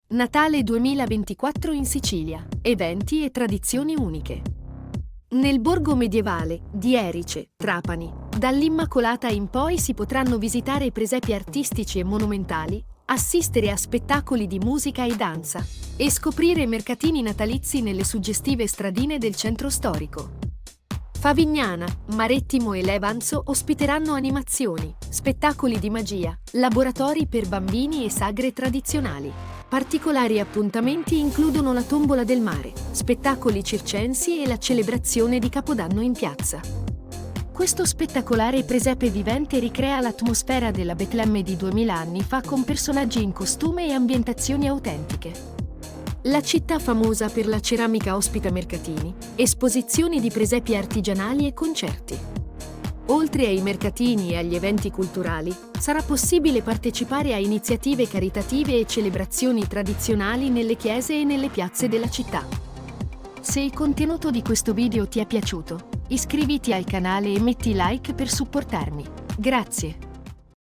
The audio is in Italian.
Natale 2024 in Sicilia. Eventi e tradizioni uniche. Nel borgo medievale di Erice, Trapani, dall'Immacolata in poi si potranno visitare presepi artistici e monumentali, assistere a spettacoli di musica e danza e scoprire mercatini natalizi nelle suggestive stradine del centro storico. Favignana, Marettimo e Levanzo ospiteranno animazioni, spettacoli di magia, laboratori per bambini e sagre tradizionali. Particolari appuntamenti includono la tombola del mare, spettacoli circensi e la celebrazione di Capodanno in piazza. Questo spettacolare presepe vivente ricrea l'atmosfera della Betlemme di 2000 anni fa con personaggi in costume e ambientazioni autentiche. La città famosa per la ceramica ospita mercatini, esposizioni di presepi artigianali e concerti. Oltre ai mercatini e agli eventi culturali, sarà possibile partecipare a iniziative caritative e celebrazioni tradizionali nelle chiese e nelle piazze della città. Se il contenuto di questo video ti è piaciuto, iscriviti al canale e metti like per supportarmi. Grazie!